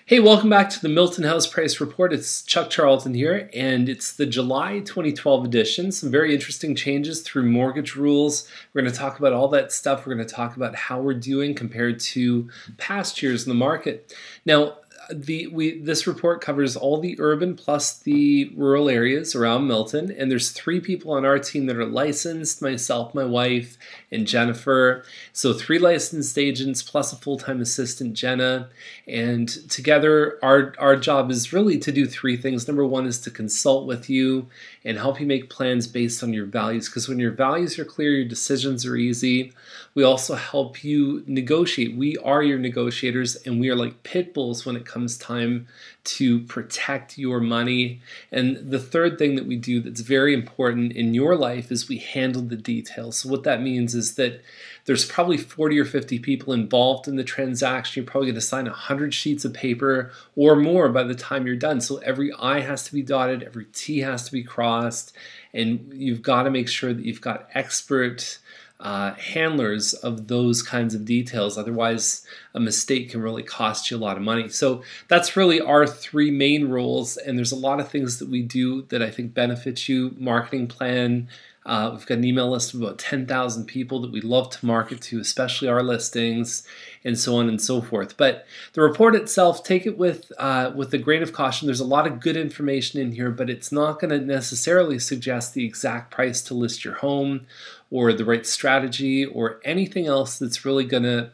Hey, welcome back to the Milton House Price Report. It's Chuck Charlton here, and it's the July 2012 edition. Some very interesting changes through mortgage rules. We're going to talk about all that stuff. We're going to talk about how we're doing compared to past years in the market. Now, this report covers all the urban plus the rural areas around Milton, and there's 3 people on our team that are licensed, myself, my wife, and Jennifer. So 3 licensed agents plus a full-time assistant, Jenna, and together our job is really to do 3 things. Number 1 is to consult with you and help you make plans based on your values, because when your values are clear, your decisions are easy. We also help you negotiate. We are your negotiators, and we are like pit bulls when it comes time to protect your money. And the third thing that we do that's very important in your life is we handle the details. So what that means is that there's probably 40 or 50 people involved in the transaction. You're probably going to sign 100 sheets of paper or more by the time you're done. So every I has to be dotted, every T has to be crossed, and you've got to make sure that you've got expert handlers of those kinds of details. Otherwise, a mistake can really cost you a lot of money. So that's really our 3 main roles, and there's a lot of things that we do that I think benefit you. Marketing plan. We've got an email list of about 10,000 people that we love to market to, especially our listings, and so on and so forth. But the report itself, take it with a grain of caution. There's a lot of good information in here, but it's not going to necessarily suggest the exact price to list your home or the right strategy or anything else that's really going to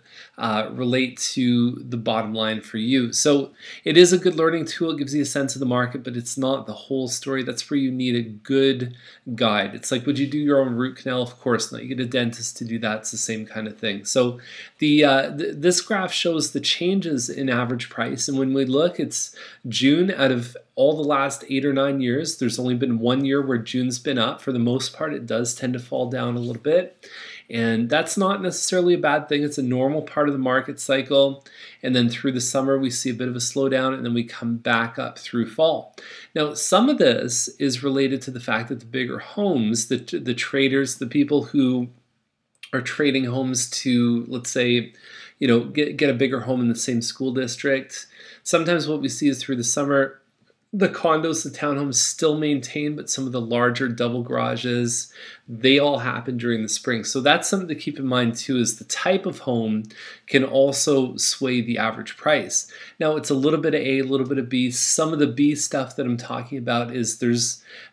relate to the bottom line for you. So it is a good learning tool. It gives you a sense of the market, but it's not the whole story. That's where you need a good guide. It's like, would you do your own root canal? Of course not. You get a dentist to do that. It's the same kind of thing. So this graph shows the changes in average price. And when we look, it's June out of all the last 8 or 9 years. There's only been 1 year where June's been up. For the most part, it does tend to fall down a little bit. And that's not necessarily a bad thing. It's a normal part of the market cycle. And then through the summer, we see a bit of a slowdown, and then we come back up through fall. Now, some of this is related to the fact that the bigger homes, the traders, the people who are trading homes to, let's say, get a bigger home in the same school district. Sometimes what we see is through the summer, the condos, the townhomes still maintain, but some of the larger double garages, they all happen during the spring. So that's something to keep in mind too, is the type of home can also sway the average price. Now it's a little bit of A, a little bit of B. Some of the B stuff that I'm talking about is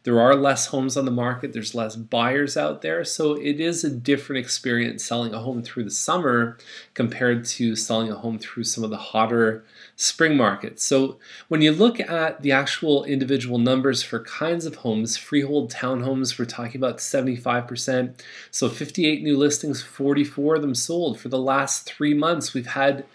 there are less homes on the market, there's less buyers out there. So it is a different experience selling a home through the summer compared to selling a home through some of the hotter spring markets. So when you look at the actual individual numbers for kinds of homes, freehold townhomes, we're talking about 75%. So 58 new listings, 44 of them sold. For the last 3 months, we've had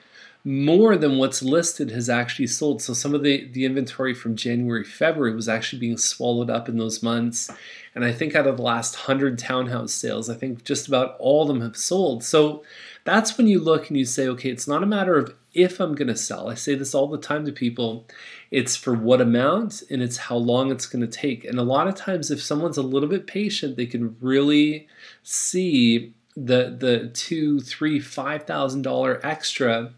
more than what's listed has actually sold. So some of the inventory from January, February was actually being swallowed up in those months. And I think out of the last 100 townhouse sales, I think just about all of them have sold. So that's when you look and you say, okay, it's not a matter of if I'm going to sell. I say this all the time to people. It's for what amount, and it's how long it's going to take. And a lot of times, if someone's a little bit patient, they can really see the $2,000, $3,000, $5,000 extra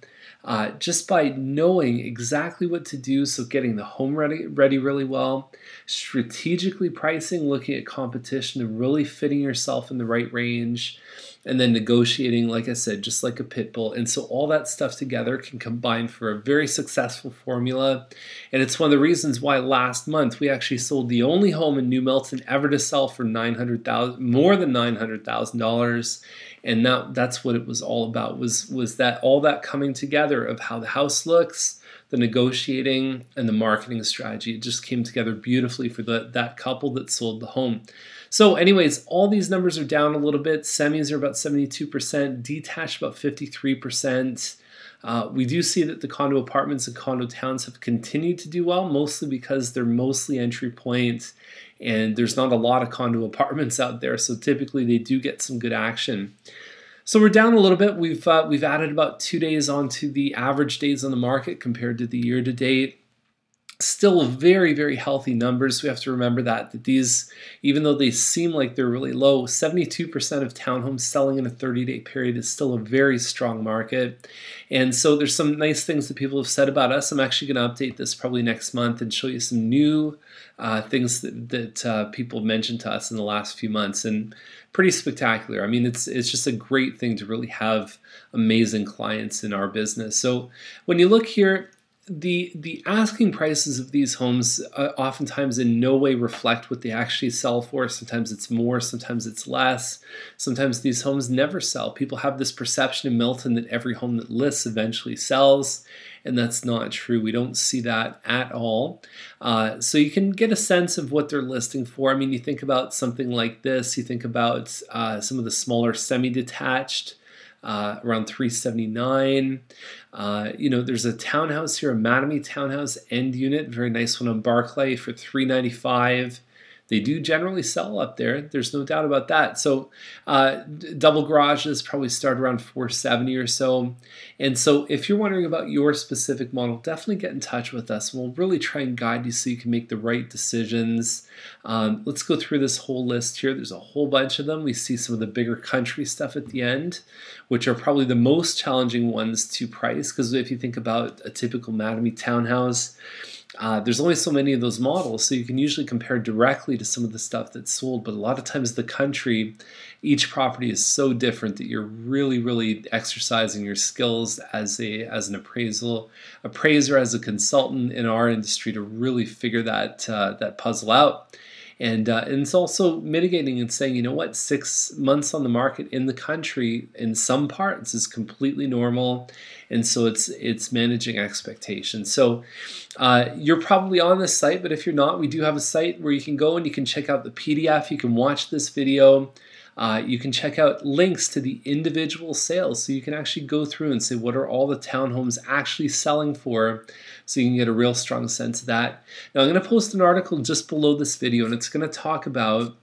just by knowing exactly what to do. So getting the home ready really well, strategically pricing, looking at competition and really fitting yourself in the right range, and then negotiating, like I said, just like a pit bull. And so all that stuff together can combine for a very successful formula. And it's one of the reasons why last month we actually sold the only home in New Milton ever to sell for more than $900,000. And that's what it was all about, was that all that coming together of how the house looks, the negotiating, and the marketing strategy. It just came together beautifully for that couple that sold the home. So anyways, all these numbers are down a little bit. Semis are about 72%, detached about 53%. We do see that the condo apartments and condo towns have continued to do well, mostly because they're mostly entry point, and there's not a lot of condo apartments out there, so typically they do get some good action. So we're down a little bit. We've added about 2 days onto the average days on the market compared to the year to date. Still very, very healthy numbers. We have to remember that these, even though they seem like they're really low, 72% of townhomes selling in a 30-day period is still a very strong market. And so there's some nice things that people have said about us. I'm actually going to update this probably next month and show you some new things that people mentioned to us in the last few months, and pretty spectacular. I mean, it's just a great thing to really have amazing clients in our business. So when you look here, the asking prices of these homes oftentimes in no way reflect what they actually sell for. Sometimes it's more, sometimes it's less. Sometimes these homes never sell. People have this perception in Milton that every home that lists eventually sells, and that's not true. We don't see that at all. So you can get a sense of what they're listing for. I mean, you think about something like this. You think about some of the smaller semi-detached, around $379. There's a townhouse here, a Mattamy townhouse end unit, very nice one on Barclay for $395. They do generally sell up there. There's no doubt about that. So double garages probably start around $470 or so. And so if you're wondering about your specific model, definitely get in touch with us. We'll really try and guide you so you can make the right decisions. Let's go through this whole list here. There's a whole bunch of them. We see some of the bigger country stuff at the end, which are probably the most challenging ones to price, because if you think about a typical Mattamy townhouse, there's only so many of those models, so you can usually compare directly to some of the stuff that's sold. But a lot of times the country, each property is so different that you're really, really exercising your skills as an appraiser, as a consultant in our industry to really figure that puzzle out. And it's also mitigating and saying, you know what, 6 months on the market in the country in some parts is completely normal. And so it's managing expectations. So you're probably on this site, but if you're not, we do have a site where you can go and you can check out the PDF. You can watch this video. You can check out links to the individual sales, so you can actually go through and say, what are all the townhomes actually selling for, so you can get a real strong sense of that. Now, I'm going to post an article just below this video, and it's going to talk about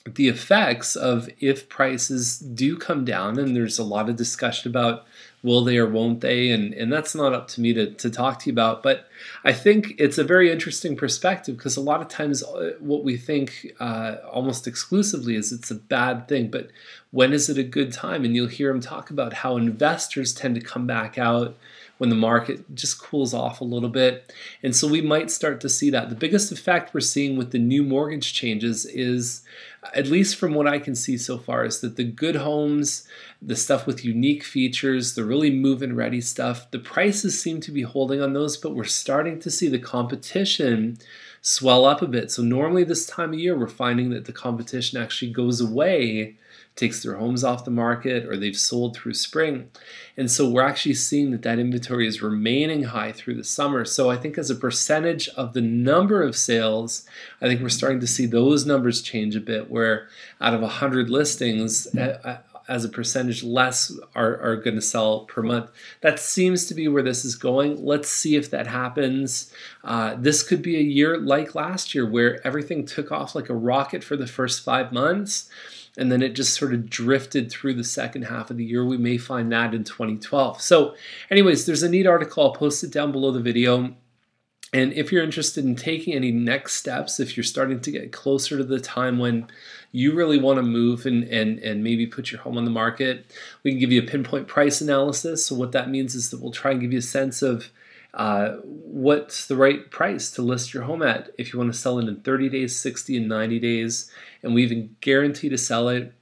the effects of if prices do come down, and there's a lot of discussion about will they or won't they, and that's not up to me to talk to you about, but I think it's a very interesting perspective, because a lot of times what we think almost exclusively is it's a bad thing, but when is it a good time? And you'll hear him talk about how investors tend to come back out when the market just cools off a little bit. And so we might start to see that. The biggest effect we're seeing with the new mortgage changes is, at least from what I can see so far, is that the good homes, the stuff with unique features, the really move-in ready stuff, the prices seem to be holding on those, but we're starting to see the competition swell up a bit. So normally this time of year, we're finding that the competition actually goes away, takes their homes off the market, or they've sold through spring. And so we're actually seeing that inventory is remaining high through the summer. So I think as a percentage of the number of sales, I think we're starting to see those numbers change a bit, where out of 100 listings, as a percentage, less are going to sell per month. That seems to be where this is going. Let's see if that happens. This could be a year like last year, where everything took off like a rocket for the first 5 months, and then it just sort of drifted through the second half of the year. We may find that in 2012. So anyways, there's a neat article. I'll post it down below the video. And if you're interested in taking any next steps, if you're starting to get closer to the time when you really want to move and maybe put your home on the market, we can give you a pinpoint price analysis. So what that means is that we'll try and give you a sense of what's the right price to list your home at if you want to sell it in 30 days, 60 and 90 days. And we even guarantee to sell it,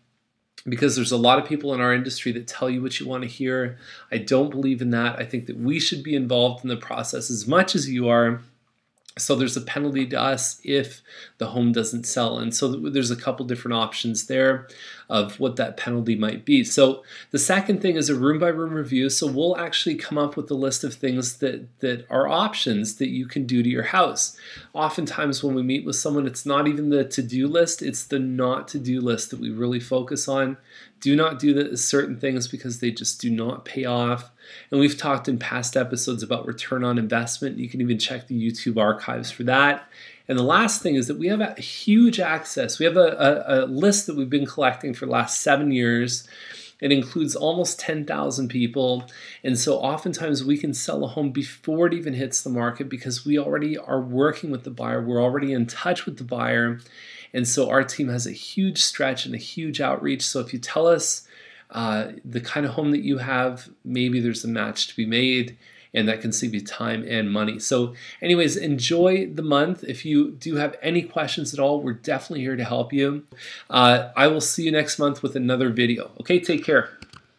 because there's a lot of people in our industry that tell you what you want to hear. I don't believe in that. I think that we should be involved in the process as much as you are. So there's a penalty to us if the home doesn't sell. And so there's a couple different options there of what that penalty might be. So the second thing is a room-by-room review. So we'll actually come up with a list of things that are options that you can do to your house. Oftentimes when we meet with someone, it's not even the to-do list, it's the not-to-do list that we really focus on. Do not do certain things because they just do not pay off. And we've talked in past episodes about return on investment. You can even check the YouTube archives for that. And the last thing is that we have a huge access. We have a list that we've been collecting for the last 7 years It includes almost 10,000 people. And so oftentimes we can sell a home before it even hits the market because we already are working with the buyer. We're already in touch with the buyer. And so our team has a huge stretch and a huge outreach. So if you tell us the kind of home that you have, maybe there's a match to be made, and that can save you time and money. So anyways, enjoy the month. If you do have any questions at all, we're definitely here to help you. I will see you next month with another video. Okay, take care.